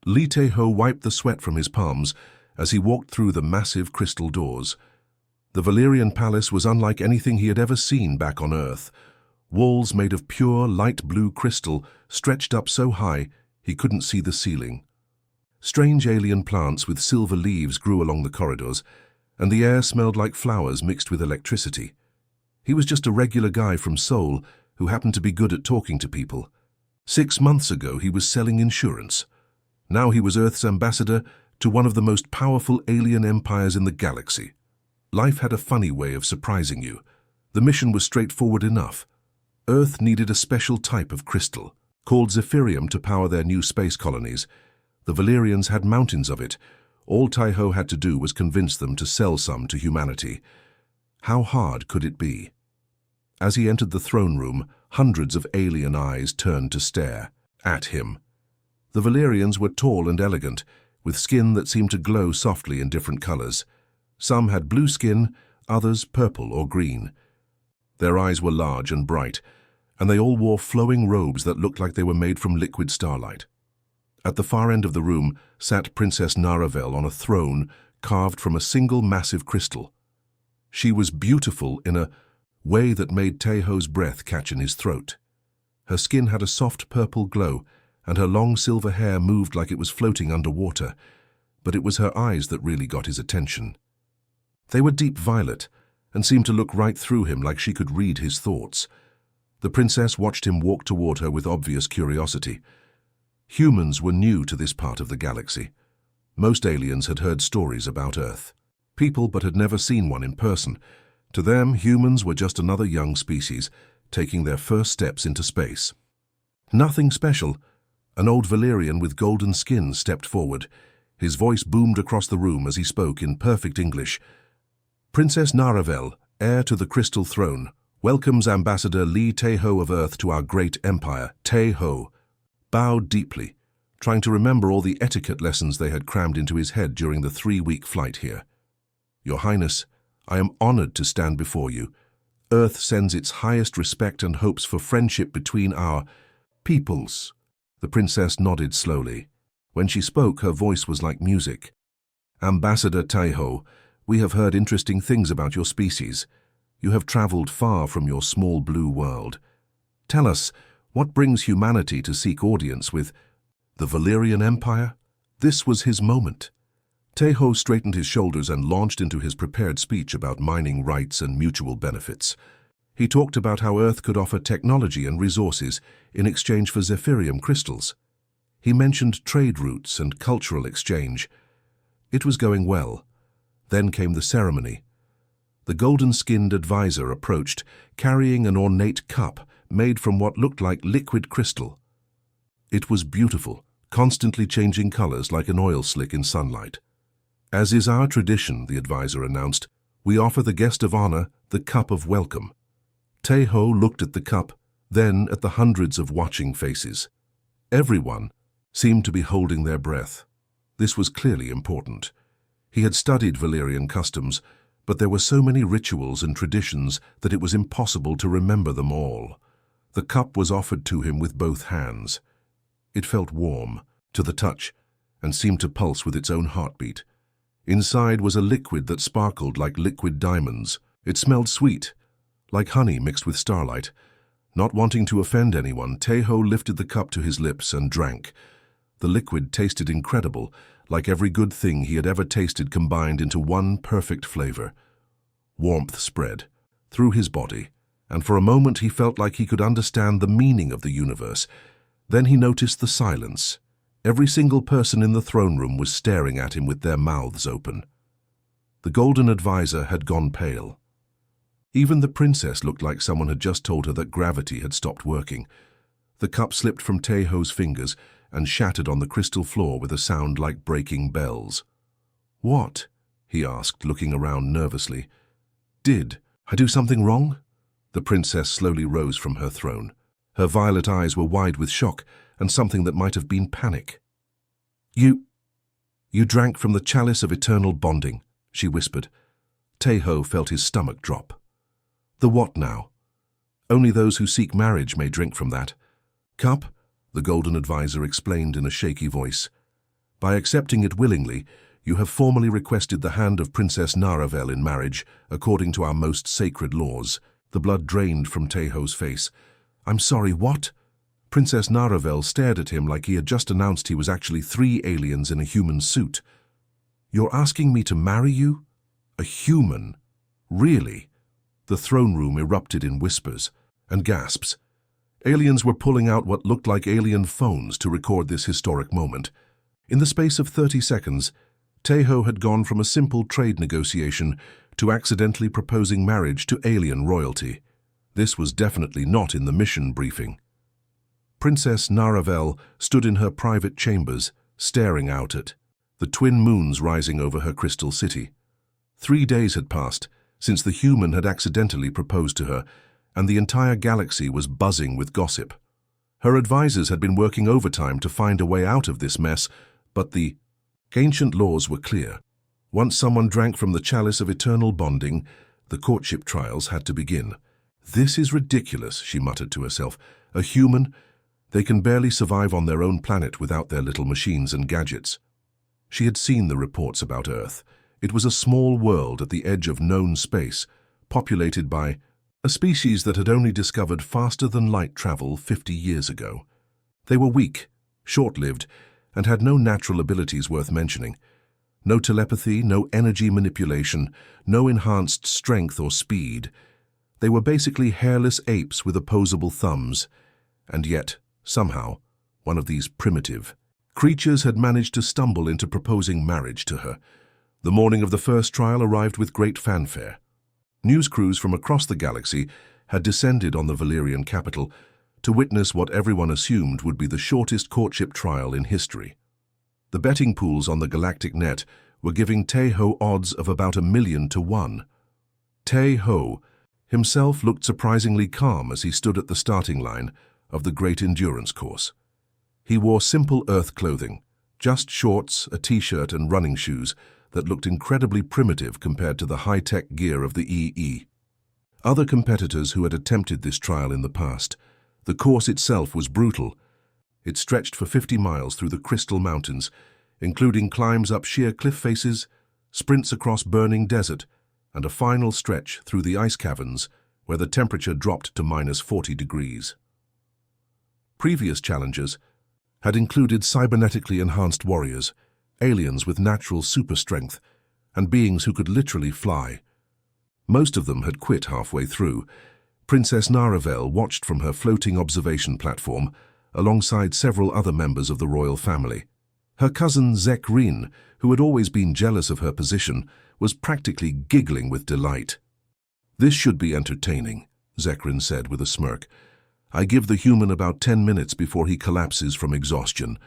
Li Teho wiped the sweat from his palms as he walked through the massive crystal doors. The Valyrian palace was unlike anything he had ever seen back on Earth. Walls made of pure, light blue crystal stretched up so high he couldn't see the ceiling. Strange alien plants with silver leaves grew along the corridors, and the air smelled like flowers mixed with electricity. He was just a regular guy from Seoul who happened to be good at talking to people. 6 months ago he was selling insurance. Now he was Earth's ambassador to one of the most powerful alien empires in the galaxy. Life had a funny way of surprising you. The mission was straightforward enough. Earth needed a special type of crystal, called Zephyrium, to power their new space colonies. The Valyrians had mountains of it. All Teho had to do was convince them to sell some to humanity. How hard could it be? As he entered the throne room, hundreds of alien eyes turned to stare at him. The Valyrians were tall and elegant, with skin that seemed to glow softly in different colors. Some had blue skin, others purple or green. Their eyes were large and bright, and they all wore flowing robes that looked like they were made from liquid starlight. At the far end of the room sat Princess Naravel on a throne carved from a single massive crystal. She was beautiful in a way that made Teho's breath catch in his throat. Her skin had a soft purple glow, and her long silver hair moved like it was floating underwater, but it was her eyes that really got his attention. They were deep violet, and seemed to look right through him like she could read his thoughts. The princess watched him walk toward her with obvious curiosity. Humans were new to this part of the galaxy. Most aliens had heard stories about Earth. People but had never seen one in person. To them, humans were just another young species, taking their first steps into space. Nothing special. An old Valyrian with golden skin stepped forward. His voice boomed across the room as he spoke in perfect English. Princess Naravel, heir to the Crystal Throne, welcomes Ambassador Li Teho of Earth to our great empire. Teho bowed deeply, trying to remember all the etiquette lessons they had crammed into his head during the 3-week flight here. Your Highness, I am honored to stand before you. Earth sends its highest respect and hopes for friendship between our peoples. The princess nodded slowly. When she spoke, her voice was like music. Ambassador Teho, we have heard interesting things about your species. You have traveled far from your small blue world. Tell us, what brings humanity to seek audience with the Valyrian Empire? This was his moment. Teho straightened his shoulders and launched into his prepared speech about mining rights and mutual benefits. He talked about how Earth could offer technology and resources in exchange for Zephyrium crystals. He mentioned trade routes and cultural exchange. It was going well. Then came the ceremony. The golden-skinned advisor approached, carrying an ornate cup made from what looked like liquid crystal. It was beautiful, constantly changing colors like an oil slick in sunlight. As is our tradition, the advisor announced, we offer the guest of honor the cup of welcome. Teho looked at the cup, then at the hundreds of watching faces. Everyone seemed to be holding their breath. This was clearly important. He had studied Valyrian customs, but there were so many rituals and traditions that it was impossible to remember them all. The cup was offered to him with both hands. It felt warm to the touch and seemed to pulse with its own heartbeat. Inside was a liquid that sparkled like liquid diamonds. It smelled sweet, like honey mixed with starlight. Not wanting to offend anyone, Teho lifted the cup to his lips and drank. The liquid tasted incredible, like every good thing he had ever tasted combined into one perfect flavor. Warmth spread through his body, and for a moment he felt like he could understand the meaning of the universe. Then he noticed the silence. Every single person in the throne room was staring at him with their mouths open. The golden advisor had gone pale. Even the princess looked like someone had just told her that gravity had stopped working. The cup slipped from Teho's fingers and shattered on the crystal floor with a sound like breaking bells. "What?" he asked, looking around nervously. "Did I do something wrong?" The princess slowly rose from her throne. Her violet eyes were wide with shock and something that might have been panic. You drank from the chalice of eternal bonding," she whispered. Teho felt his stomach drop. "The what now?" "Only those who seek marriage may drink from that cup," the golden advisor explained in a shaky voice. By accepting it willingly, you have formally requested the hand of Princess Naravel in marriage, according to our most sacred laws. The blood drained from Taeho's face. I'm sorry, what? Princess Naravel stared at him like he had just announced he was actually 3 aliens in a human suit. You're asking me to marry you? A human? Really? The throne room erupted in whispers and gasps. Aliens were pulling out what looked like alien phones to record this historic moment. In the space of 30 seconds, Taeho had gone from a simple trade negotiation to accidentally proposing marriage to alien royalty. This was definitely not in the mission briefing. Princess Naravel stood in her private chambers, staring out at the twin moons rising over her crystal city. 3 days had passed since the human had accidentally proposed to her, and the entire galaxy was buzzing with gossip. Her advisors had been working overtime to find a way out of this mess, but the ancient laws were clear. Once someone drank from the chalice of eternal bonding, the courtship trials had to begin. This is ridiculous, she muttered to herself. A human? They can barely survive on their own planet without their little machines and gadgets. She had seen the reports about Earth. It was a small world at the edge of known space, populated by a species that had only discovered faster-than-light travel 50 years ago. They were weak, short-lived, and had no natural abilities worth mentioning. No telepathy, no energy manipulation, no enhanced strength or speed. They were basically hairless apes with opposable thumbs. And yet, somehow, one of these primitive creatures had managed to stumble into proposing marriage to her. The morning of the first trial arrived with great fanfare. News crews from across the galaxy had descended on the Valerian capital to witness what everyone assumed would be the shortest courtship trial in history. The betting pools on the galactic net were giving Taeho odds of about 1,000,000 to 1. Taeho himself looked surprisingly calm as he stood at the starting line of the great endurance course. He wore simple Earth clothing, just shorts, a t-shirt and running shoes that looked incredibly primitive compared to the high-tech gear of the EE. Other competitors who had attempted this trial in the past. The course itself was brutal. It stretched for 50 miles through the Crystal Mountains, including climbs up sheer cliff faces, sprints across burning desert, and a final stretch through the ice caverns where the temperature dropped to -40 degrees. Previous challenges had included cybernetically enhanced warriors, aliens with natural super strength, and beings who could literally fly. Most of them had quit halfway through. Princess Naravel watched from her floating observation platform alongside several other members of the royal family. Her cousin Zekrin, who had always been jealous of her position, was practically giggling with delight. This should be entertaining, Zekrin said with a smirk. I give the human about 10 minutes before he collapses from exhaustion.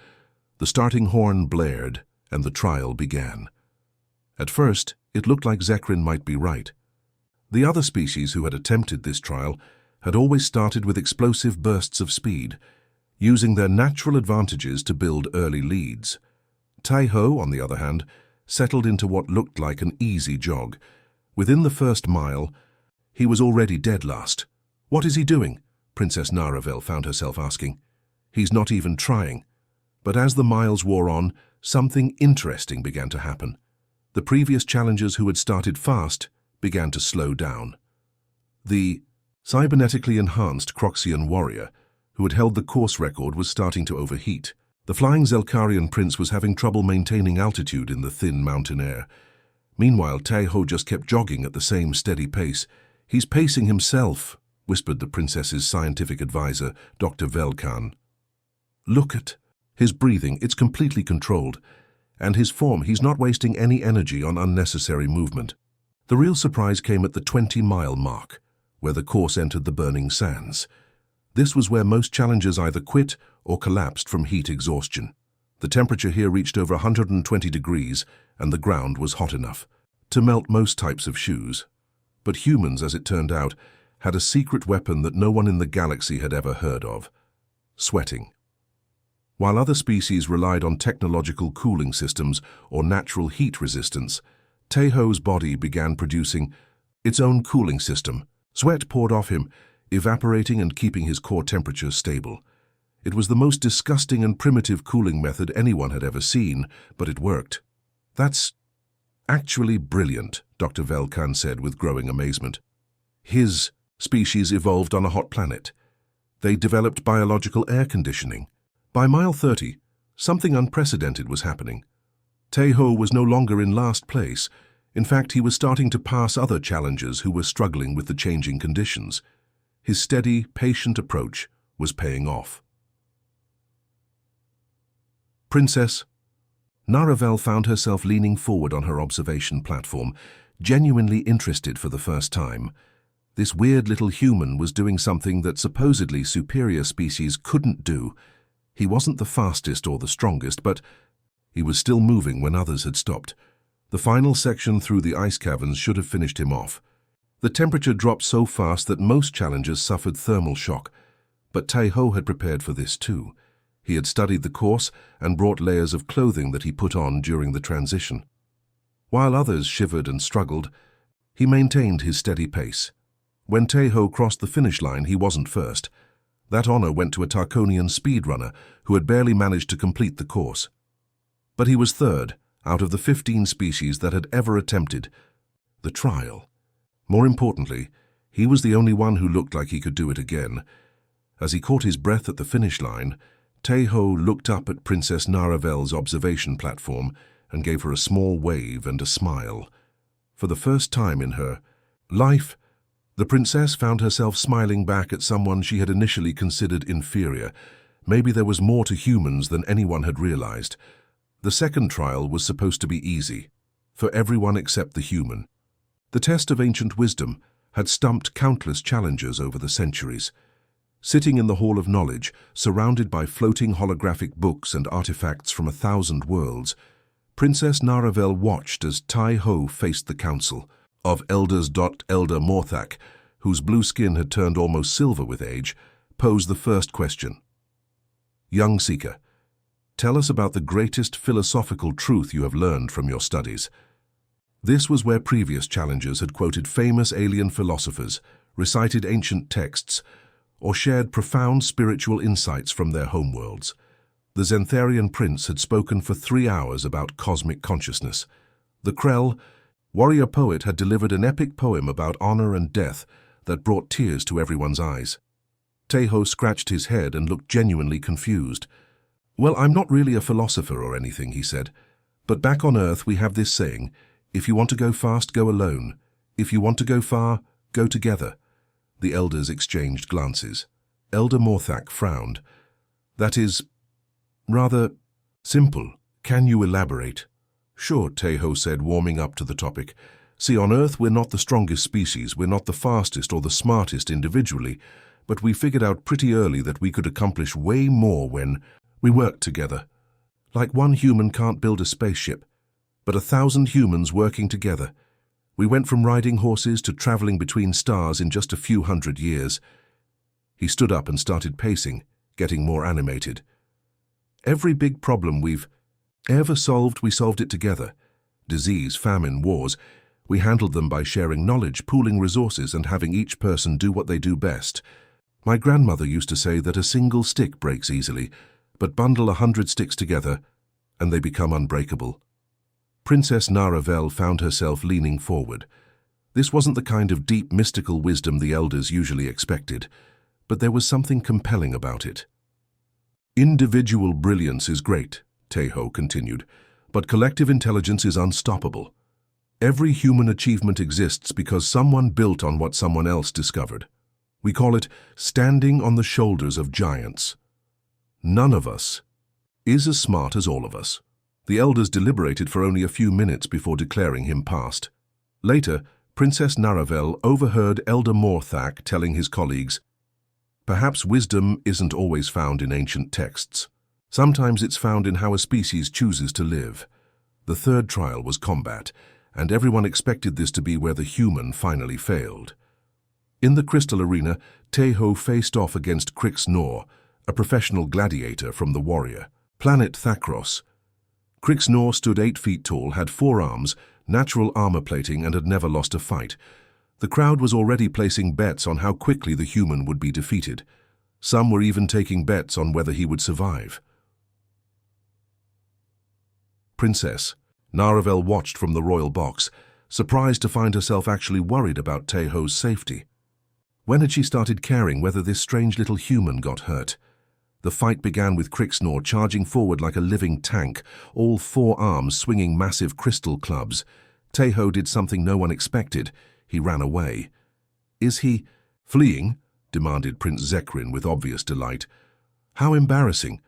The starting horn blared, and the trial began. At first, it looked like Zekrin might be right. The other species who had attempted this trial had always started with explosive bursts of speed, using their natural advantages to build early leads. Taeho, on the other hand, settled into what looked like an easy jog. Within the first mile, he was already dead last. What is he doing? Princess Naravel found herself asking. He's not even trying. But as the miles wore on, something interesting began to happen. The previous challengers who had started fast began to slow down. The cybernetically enhanced Croxian warrior, who had held the course record, was starting to overheat. The flying Zelkarian prince was having trouble maintaining altitude in the thin mountain air. Meanwhile, Taeho just kept jogging at the same steady pace. He's pacing himself, whispered the princess's scientific advisor, Dr. Velkan. Look at his breathing, it's completely controlled. And his form, he's not wasting any energy on unnecessary movement. The real surprise came at the 20-mile mark, where the course entered the burning sands. This was where most challengers either quit or collapsed from heat exhaustion. The temperature here reached over 120 degrees, and the ground was hot enough to melt most types of shoes. But humans, as it turned out, had a secret weapon that no one in the galaxy had ever heard of: sweating. While other species relied on technological cooling systems or natural heat resistance, Taeho's body began producing its own cooling system. Sweat poured off him, evaporating and keeping his core temperature stable. It was the most disgusting and primitive cooling method anyone had ever seen, but it worked. That's actually brilliant, Dr. Velkan said with growing amazement. His species evolved on a hot planet. They developed biological air conditioning. By mile 30, something unprecedented was happening. Taeho was no longer in last place. In fact, he was starting to pass other challengers who were struggling with the changing conditions. His steady, patient approach was paying off. Princess Naravel found herself leaning forward on her observation platform, genuinely interested for the first time. This weird little human was doing something that supposedly superior species couldn't do. He wasn't the fastest or the strongest, but he was still moving when others had stopped. The final section through the ice caverns should have finished him off. The temperature dropped so fast that most challengers suffered thermal shock, but Taeho had prepared for this too. He had studied the course and brought layers of clothing that he put on during the transition. While others shivered and struggled, he maintained his steady pace. When Taeho crossed the finish line, he wasn't first. That honor went to a Tarkonian speedrunner who had barely managed to complete the course. But he was third out of the 15 species that had ever attempted the trial. More importantly, he was the only one who looked like he could do it again. As he caught his breath at the finish line, Taeho looked up at Princess Naravel's observation platform and gave her a small wave and a smile. For the first time in her life, the princess found herself smiling back at someone she had initially considered inferior. Maybe there was more to humans than anyone had realized. The second trial was supposed to be easy, for everyone except the human. The test of ancient wisdom had stumped countless challengers over the centuries. Sitting in the Hall of Knowledge, surrounded by floating holographic books and artifacts from 1,000 worlds, Princess Naravel watched as Taeho faced the council of elders. Elder Morthak, whose blue skin had turned almost silver with age, posed the first question. Young seeker, tell us about the greatest philosophical truth you have learned from your studies. This was where previous challengers had quoted famous alien philosophers, recited ancient texts, or shared profound spiritual insights from their homeworlds. The Zentharian prince had spoken for 3 hours about cosmic consciousness. The Krell, warrior poet, had delivered an epic poem about honor and death that brought tears to everyone's eyes. Taeho scratched his head and looked genuinely confused. Well, I'm not really a philosopher or anything, he said. But back on Earth we have this saying, if you want to go fast, go alone. If you want to go far, go together. The elders exchanged glances. Elder Morthak frowned. That is rather simple. Can you elaborate? Sure, Taeho said, warming up to the topic. See, on Earth we're not the strongest species, we're not the fastest or the smartest individually, but we figured out pretty early that we could accomplish way more when we worked together. Like one human can't build a spaceship, but 1,000 humans working together. We went from riding horses to traveling between stars in just a few hundred years. He stood up and started pacing, getting more animated. Every big problem we've ever solved, we solved it together. Disease, famine, wars, we handled them by sharing knowledge, pooling resources, and having each person do what they do best. My grandmother used to say that a single stick breaks easily, but bundle 100 sticks together, and they become unbreakable. Princess Naravel found herself leaning forward. This wasn't the kind of deep mystical wisdom the elders usually expected, but there was something compelling about it. Individual brilliance is great, Taeho continued, but collective intelligence is unstoppable. Every human achievement exists because someone built on what someone else discovered. We call it standing on the shoulders of giants. None of us is as smart as all of us. The elders deliberated for only a few minutes before declaring him past. Later, Princess Naravel overheard Elder Morthak telling his colleagues, perhaps wisdom isn't always found in ancient texts. Sometimes it's found in how a species chooses to live. The third trial was combat, and everyone expected this to be where the human finally failed. In the crystal arena, Taeho faced off against Crix Nor, a professional gladiator from the warrior planet Thakros. Crix Nor stood 8 feet tall, had 4 arms, natural armor plating, and had never lost a fight. The crowd was already placing bets on how quickly the human would be defeated. Some were even taking bets on whether he would survive. Princess Naravel watched from the royal box, surprised to find herself actually worried about Taeho's safety. When had she started caring whether this strange little human got hurt? The fight began with Crixnor charging forward like a living tank, all 4 arms swinging massive crystal clubs. Taeho did something no one expected. He ran away. "Is he fleeing?" demanded Prince Zekrin with obvious delight. How embarrassing!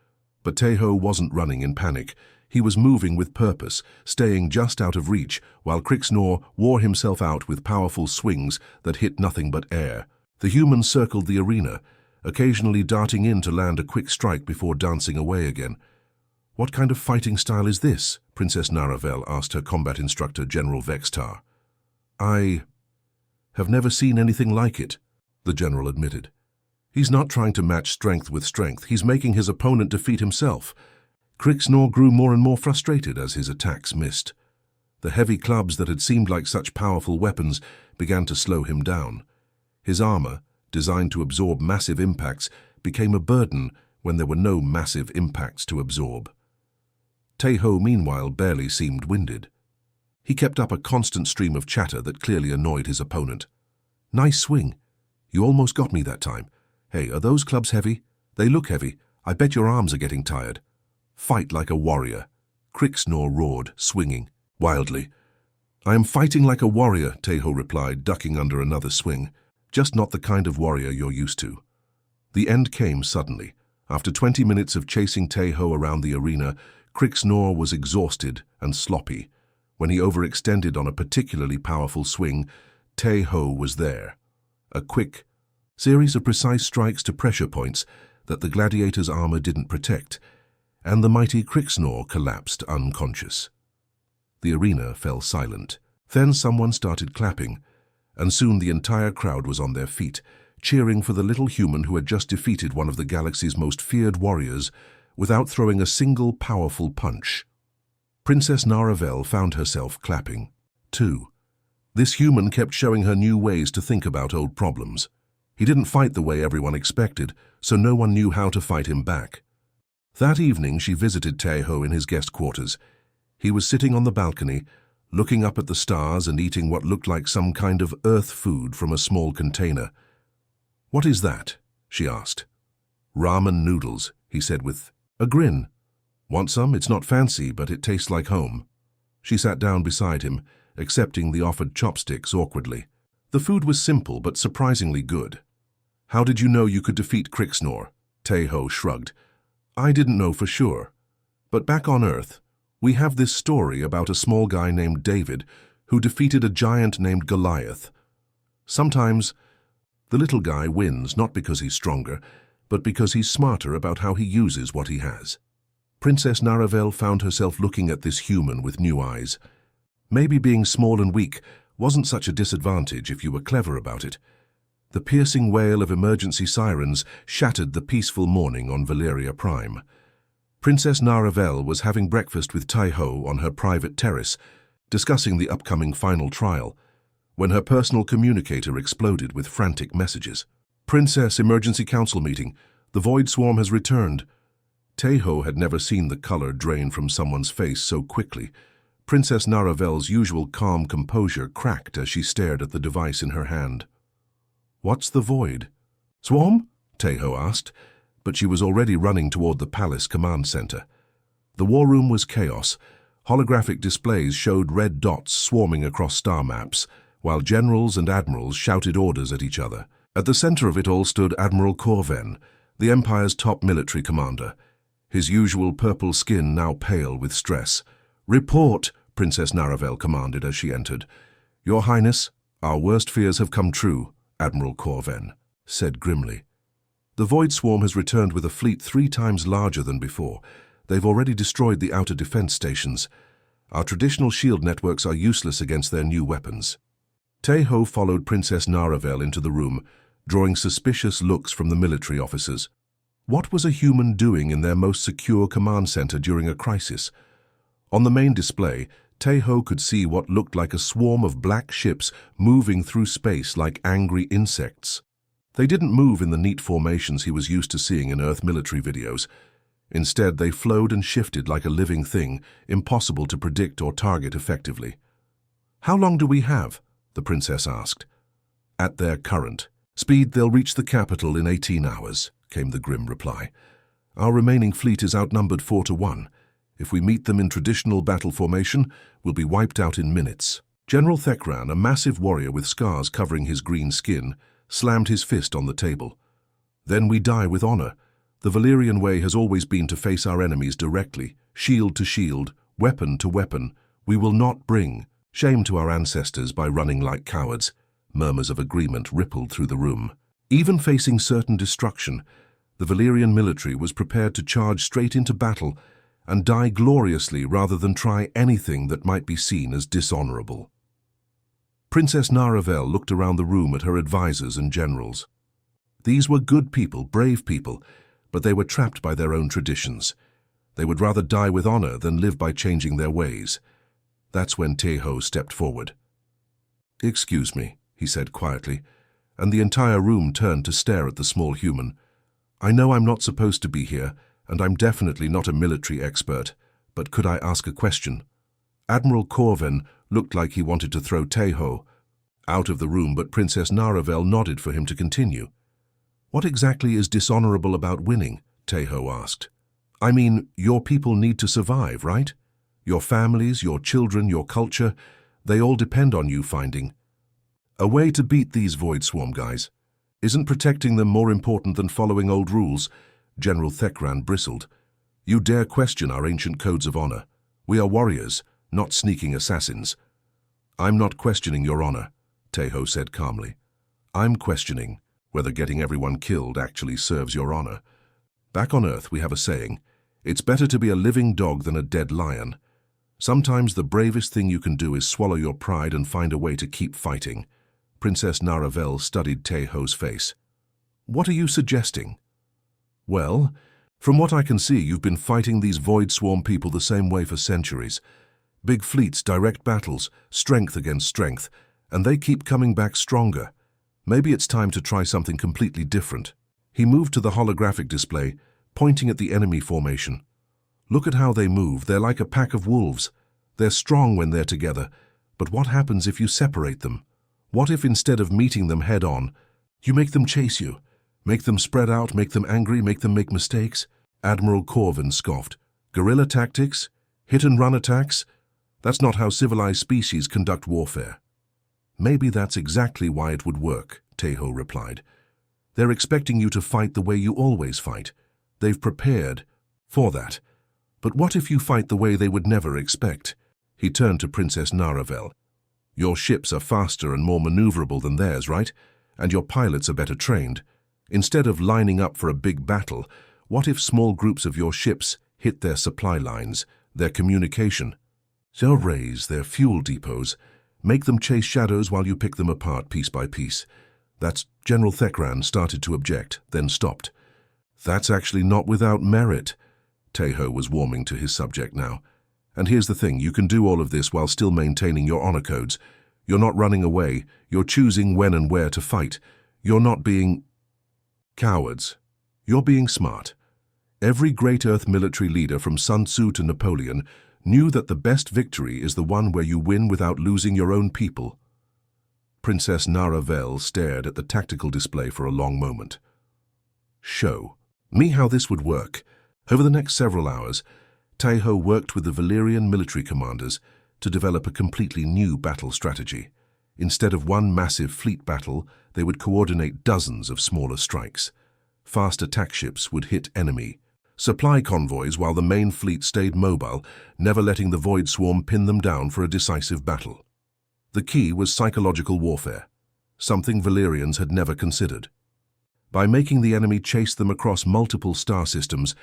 But Taeho wasn't running in panic. He was moving with purpose, staying just out of reach, while Crixnor wore himself out with powerful swings that hit nothing but air. The human circled the arena, occasionally darting in to land a quick strike before dancing away again. "What kind of fighting style is this?" Princess Naravel asked her combat instructor, General Vextar. "I have never seen anything like it," the general admitted. "He's not trying to match strength with strength. He's making his opponent defeat himself." Crixnor grew more and more frustrated as his attacks missed. The heavy clubs that had seemed like such powerful weapons began to slow him down. His armor, designed to absorb massive impacts, became a burden when there were no massive impacts to absorb. Taeho, meanwhile, barely seemed winded. He kept up a constant stream of chatter that clearly annoyed his opponent. "Nice swing. You almost got me that time. Hey, are those clubs heavy? They look heavy. I bet your arms are getting tired. Fight like a warrior," Crixnor roared, swinging wildly. "I am fighting like a warrior," Taeho replied, ducking under another swing. "Just not the kind of warrior you're used to." The end came suddenly. After 20 minutes of chasing Taeho around the arena, Crixnor was exhausted and sloppy. When he overextended on a particularly powerful swing, Taeho was there. A quick series of precise strikes to pressure points that the gladiator's armor didn't protect, and the mighty Crixnor collapsed unconscious. The arena fell silent. Then someone started clapping, and soon the entire crowd was on their feet, cheering for the little human who had just defeated one of the galaxy's most feared warriors without throwing a single powerful punch. Princess Naravel found herself clapping, too. This human kept showing her new ways to think about old problems. He didn't fight the way everyone expected, so no one knew how to fight him back. That evening she visited Taeho in his guest quarters. He was sitting on the balcony, looking up at the stars and eating what looked like some kind of earth food from a small container. "What is that?" she asked. "Ramen noodles," he said with a grin. "Want some? It's not fancy, but it tastes like home." She sat down beside him, accepting the offered chopsticks awkwardly. The food was simple but surprisingly good. "How did you know you could defeat Crixnor?" Taeho shrugged. "I didn't know for sure. But back on Earth, we have this story about a small guy named David who defeated a giant named Goliath. Sometimes the little guy wins not because he's stronger, but because he's smarter about how he uses what he has." Princess Naravel found herself looking at this human with new eyes. Maybe being small and weak wasn't such a disadvantage if you were clever about it. The piercing wail of emergency sirens shattered the peaceful morning on Valeria Prime. Princess Naravel was having breakfast with Taeho on her private terrace, discussing the upcoming final trial, when her personal communicator exploded with frantic messages. "Princess, emergency council meeting. The Void Swarm has returned." Taeho had never seen the color drain from someone's face so quickly. Princess Naravel's usual calm composure cracked as she stared at the device in her hand. "What's the Void Swarm?" Taeho asked, but she was already running toward the palace command center. The war room was chaos. Holographic displays showed red dots swarming across star maps, while generals and admirals shouted orders at each other. At the center of it all stood Admiral Corven, the Empire's top military commander, his usual purple skin now pale with stress. "Report," Princess Naravel commanded as she entered. "Your Highness, our worst fears have come true," Admiral Corven said grimly. "The Void Swarm has returned with a fleet 3 times larger than before. They've already destroyed the outer defense stations. Our traditional shield networks are useless against their new weapons." Taeho followed Princess Naravel into the room, drawing suspicious looks from the military officers. What was a human doing in their most secure command center during a crisis? On the main display, Taeho could see what looked like a swarm of black ships moving through space like angry insects. They didn't move in the neat formations he was used to seeing in Earth military videos. Instead, they flowed and shifted like a living thing, impossible to predict or target effectively. "How long do we have?" the princess asked. "At their current speed, they'll reach the capital in 18 hours, came the grim reply. "Our remaining fleet is outnumbered 4-1. If we meet them in traditional battle formation, we'll be wiped out in minutes." General Thekran, a massive warrior with scars covering his green skin, slammed his fist on the table. "Then we die with honor. The Valyrian way has always been to face our enemies directly, shield to shield, weapon to weapon. We will not bring shame to our ancestors by running like cowards." Murmurs of agreement rippled through the room. Even facing certain destruction, the Valyrian military was prepared to charge straight into battle and die gloriously rather than try anything that might be seen as dishonorable. Princess Naravel looked around the room at her advisors and generals. These were good people, brave people, but they were trapped by their own traditions. They would rather die with honor than live by changing their ways. That's when Teho stepped forward. "Excuse me," he said quietly, and the entire room turned to stare at the small human. "I know I'm not supposed to be here, and I'm definitely not a military expert, but could I ask a question?" Admiral Corvin looked like he wanted to throw Teho out of the room, but Princess Naravel nodded for him to continue. "What exactly is dishonorable about winning?" Teho asked. "I mean, your people need to survive, right? Your families, your children, your culture, they all depend on you finding a way to beat these Void Swarm guys. Isn't protecting them more important than following old rules?" General Thekran bristled. "You dare question our ancient codes of honor. We are warriors, not sneaking assassins." "I'm not questioning your honor," Teho said calmly. "I'm questioning whether getting everyone killed actually serves your honor. Back on Earth, we have a saying, it's better to be a living dog than a dead lion. Sometimes the bravest thing you can do is swallow your pride and find a way to keep fighting." Princess Naravel studied Teho's face. "What are you suggesting?" "Well, from what I can see, you've been fighting these Void Swarm people the same way for centuries. Big fleets, direct battles, strength against strength, and they keep coming back stronger. Maybe it's time to try something completely different." He moved to the holographic display, pointing at the enemy formation. "Look at how they move. They're like a pack of wolves. They're strong when they're together, but what happens if you separate them? What if instead of meeting them head-on, you make them chase you? Make them spread out, make them angry, make them make mistakes?" Admiral Corvin scoffed. "Guerrilla tactics? Hit-and-run attacks? That's not how civilized species conduct warfare." "Maybe that's exactly why it would work," Teho replied. "They're expecting you to fight the way you always fight. They've prepared for that. But what if you fight the way they would never expect?" He turned to Princess Naravel. "Your ships are faster and more maneuverable than theirs, right? And your pilots are better trained. Instead of lining up for a big battle, what if small groups of your ships hit their supply lines, their communication? They'll raise their fuel depots. Make them chase shadows while you pick them apart piece by piece." That's General Thekran started to object, then stopped. "That's actually not without merit." Teho was warming to his subject now. "And here's the thing, you can do all of this while still maintaining your honor codes. You're not running away, you're choosing when and where to fight. You're not being cowards. You're being smart. Every great Earth military leader from Sun Tzu to Napoleon knew that the best victory is the one where you win without losing your own people." Princess Naravel stared at the tactical display for a long moment. "Show me how this would work." Over the next several hours, Teho worked with the Valyrian military commanders to develop a completely new battle strategy. Instead of one massive fleet battle, they would coordinate dozens of smaller strikes. Fast attack ships would hit enemy supply convoys while the main fleet stayed mobile, never letting the Void Swarm pin them down for a decisive battle. The key was psychological warfare, something Valyrians had never considered. By making the enemy chase them across multiple star systems,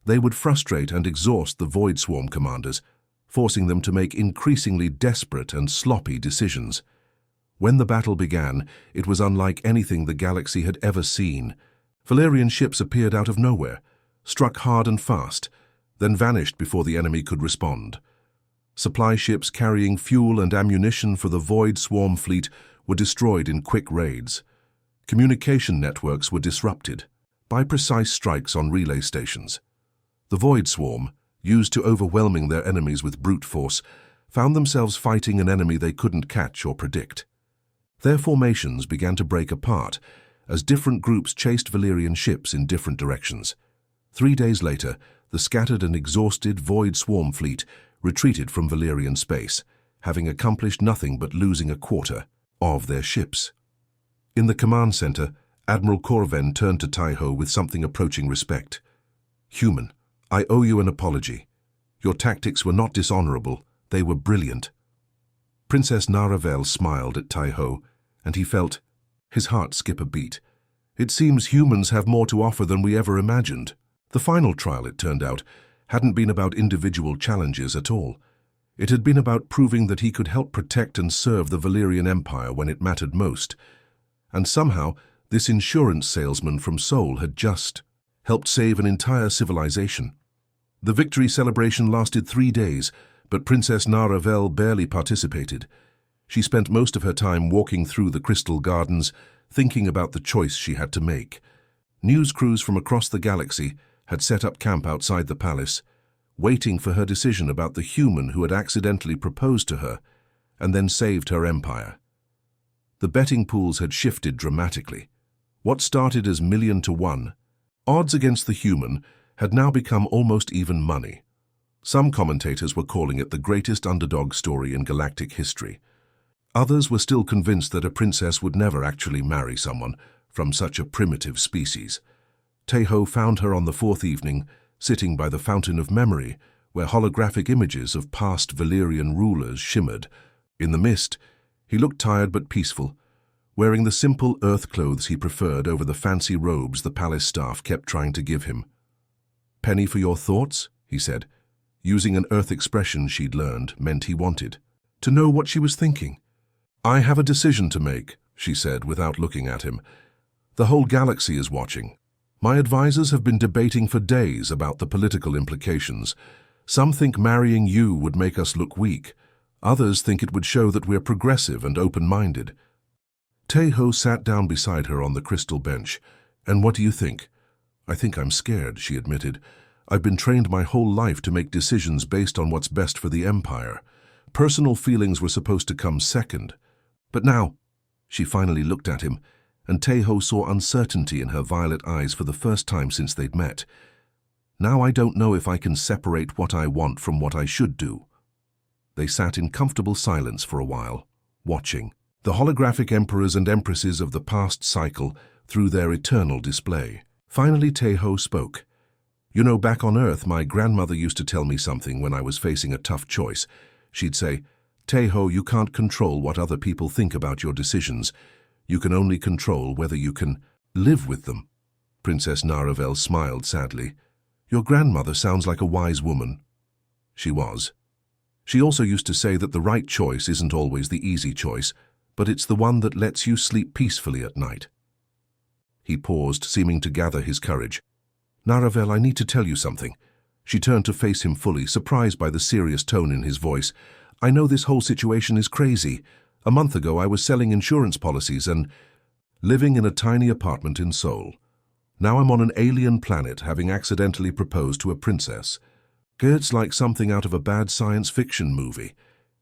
they would frustrate and exhaust the Void Swarm commanders, forcing them to make increasingly desperate and sloppy decisions. When the battle began, it was unlike anything the galaxy had ever seen. Valyrian ships appeared out of nowhere, struck hard and fast, then vanished before the enemy could respond. Supply ships carrying fuel and ammunition for the Void Swarm fleet were destroyed in quick raids. Communication networks were disrupted by precise strikes on relay stations. The Void Swarm, used to overwhelming their enemies with brute force, found themselves fighting an enemy they couldn't catch or predict. Their formations began to break apart as different groups chased Valyrian ships in different directions. 3 days later, the scattered and exhausted Void Swarm fleet retreated from Valyrian space, having accomplished nothing but losing a quarter of their ships. In the command center, Admiral Corven turned to Taiho with something approaching respect. "Human, I owe you an apology. Your tactics were not dishonorable, they were brilliant." Princess Naravel smiled at Taiho, and he felt his heart skip a beat. It seems humans have more to offer than we ever imagined. The final trial, it turned out, hadn't been about individual challenges at all. It had been about proving that he could help protect and serve the Valyrian Empire when it mattered most. And somehow, this insurance salesman from Seoul had just helped save an entire civilization. The victory celebration lasted 3 days, but Princess Naravel barely participated. She spent most of her time walking through the Crystal Gardens, thinking about the choice she had to make. News crews from across the galaxy had set up camp outside the palace, waiting for her decision about the human who had accidentally proposed to her and then saved her empire. The betting pools had shifted dramatically. What started as 1,000,000 to 1 odds against the human had now become almost even money. Some commentators were calling it the greatest underdog story in galactic history. Others were still convinced that a princess would never actually marry someone from such a primitive species. Taiho found her on the 4th evening, sitting by the Fountain of Memory, where holographic images of past Valyrian rulers shimmered. In the mist, he looked tired but peaceful, wearing the simple earth clothes he preferred over the fancy robes the palace staff kept trying to give him. "Penny for your thoughts," he said, using an earth expression she'd learned meant he wanted to know what she was thinking. "I have a decision to make," she said without looking at him. "The whole galaxy is watching. My advisors have been debating for days about the political implications. Some think marrying you would make us look weak. Others think it would show that we're progressive and open-minded." Taiho sat down beside her on the crystal bench. "And what do you think?" "I think I'm scared," she admitted. "I've been trained my whole life to make decisions based on what's best for the Empire. Personal feelings were supposed to come second. But now," she finally looked at him, and Taiho saw uncertainty in her violet eyes for the first time since they'd met. "Now I don't know if I can separate what I want from what I should do." They sat in comfortable silence for a while, watching the holographic emperors and empresses of the past cycle through their eternal display. Finally, Taiho spoke. "You know, back on Earth, my grandmother used to tell me something when I was facing a tough choice. She'd say, 'Taiho, you can't control what other people think about your decisions. You can only control whether you can live with them.'" Princess Naravel smiled sadly. "Your grandmother sounds like a wise woman." She was. She also used to say that the right choice isn't always the easy choice, but it's the one that lets you sleep peacefully at night. He paused, seeming to gather his courage. "Naravel, I need to tell you something." She turned to face him fully, surprised by the serious tone in his voice. "I know this whole situation is crazy. A month ago I was selling insurance policies and living in a tiny apartment in Seoul. Now I'm on an alien planet, having accidentally proposed to a princess. It's like something out of a bad science fiction movie."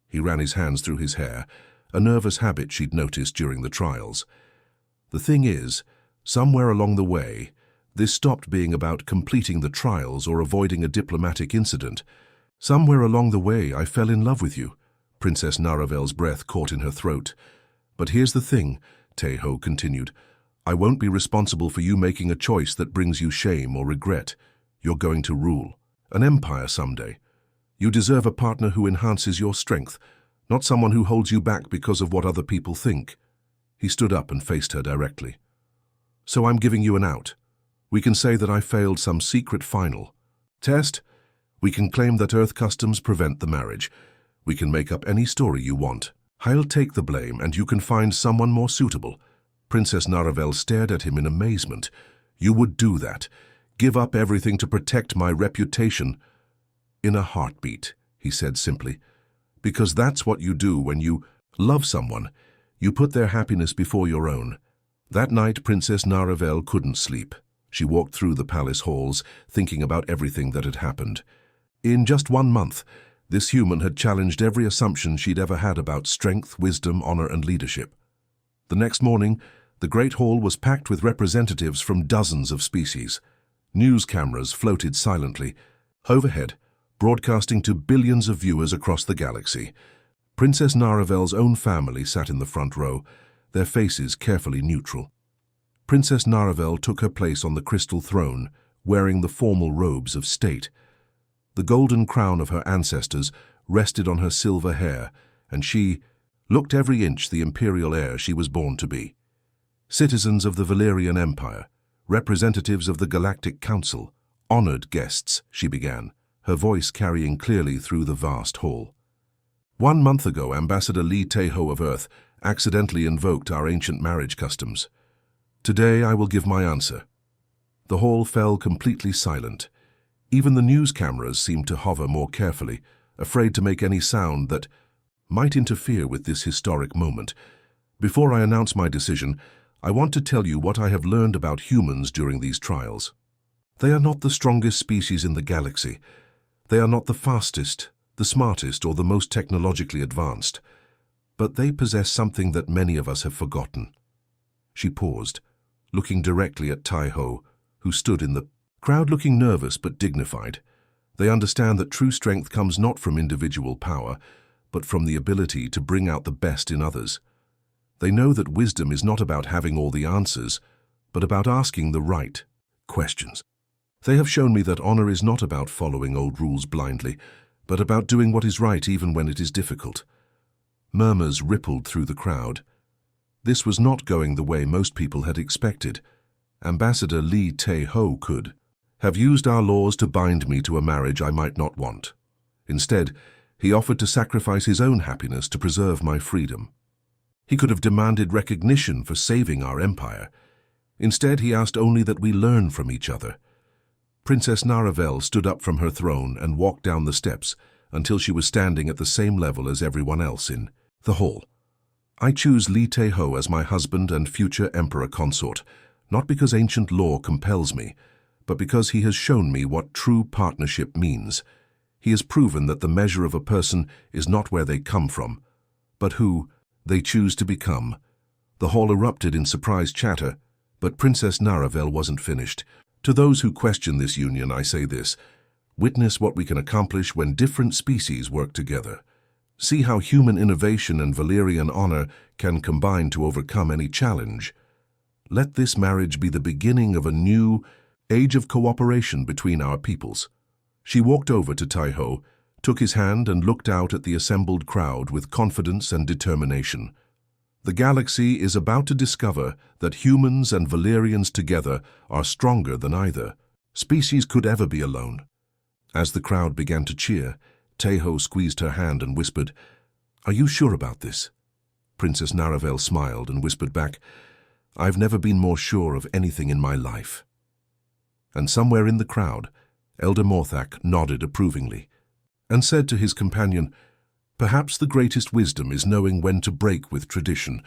He ran his hands through his hair, a nervous habit she'd noticed during the trials. "The thing is, somewhere along the way, this stopped being about completing the trials or avoiding a diplomatic incident. Somewhere along the way, I fell in love with you." Princess Naravel's breath caught in her throat. "But here's the thing," Taiho continued. "I won't be responsible for you making a choice that brings you shame or regret. You're going to rule an empire someday. You deserve a partner who enhances your strength, not someone who holds you back because of what other people think." He stood up and faced her directly. "So I'm giving you an out. We can say that I failed some secret final test. We can claim that Earth customs prevent the marriage. We can make up any story you want. I'll take the blame, and you can find someone more suitable." Princess Naravel stared at him in amazement. "You would do that? Give up everything to protect my reputation?" "In a heartbeat," he said simply. "Because that's what you do when you love someone. You put their happiness before your own. That night, Princess Naravel couldn't sleep. She walked through the palace halls, thinking about everything that had happened. In just 1 month, this human had challenged every assumption she'd ever had about strength, wisdom, honor, and leadership. The next morning, the Great Hall was packed with representatives from dozens of species. News cameras floated silently overhead, broadcasting to billions of viewers across the galaxy. Princess Naravel's own family sat in the front row, their faces carefully neutral. Princess Naravel took her place on the crystal throne, wearing the formal robes of state. The golden crown of her ancestors rested on her silver hair, and she looked every inch the imperial heir she was born to be. Citizens of the Valerian Empire, representatives of the Galactic Council, honored guests, she began, her voice carrying clearly through the vast hall. 1 month ago, Ambassador Li Teho of Earth accidentally invoked our ancient marriage customs. Today I will give my answer. The hall fell completely silent. Even the news cameras seemed to hover more carefully, afraid to make any sound that might interfere with this historic moment. Before I announce my decision, I want to tell you what I have learned about humans during these trials. They are not the strongest species in the galaxy. They are not the fastest, the smartest, or the most technologically advanced. But they possess something that many of us have forgotten. She paused, looking directly at Taiho, who stood in the crowd looking nervous but dignified. They understand that true strength comes not from individual power, but from the ability to bring out the best in others. They know that wisdom is not about having all the answers, but about asking the right questions. They have shown me that honor is not about following old rules blindly, but about doing what is right even when it is difficult. Murmurs rippled through the crowd. This was not going the way most people had expected. Ambassador Li Teho could have used our laws to bind me to a marriage I might not want. Instead, he offered to sacrifice his own happiness to preserve my freedom. He could have demanded recognition for saving our empire. Instead, he asked only that we learn from each other. Princess Naravel stood up from her throne and walked down the steps until she was standing at the same level as everyone else in the hall. I choose Li Teho as my husband and future emperor consort, not because ancient law compels me, but because he has shown me what true partnership means. He has proven that the measure of a person is not where they come from, but who they choose to become. The hall erupted in surprised chatter, but Princess Naravel wasn't finished. To those who question this union, I say this: witness what we can accomplish when different species work together. See how human innovation and Valerian honor can combine to overcome any challenge. Let this marriage be the beginning of a new age of cooperation between our peoples. She walked over to Taiho, took his hand and looked out at the assembled crowd with confidence and determination. The galaxy is about to discover that humans and Valerians together are stronger than either species could ever be alone. As the crowd began to cheer, Teho squeezed her hand and whispered, "Are you sure about this?" Princess Naravel smiled and whispered back, "I've never been more sure of anything in my life." And somewhere in the crowd, Elder Morthak nodded approvingly and said to his companion, "Perhaps the greatest wisdom is knowing when to break with tradition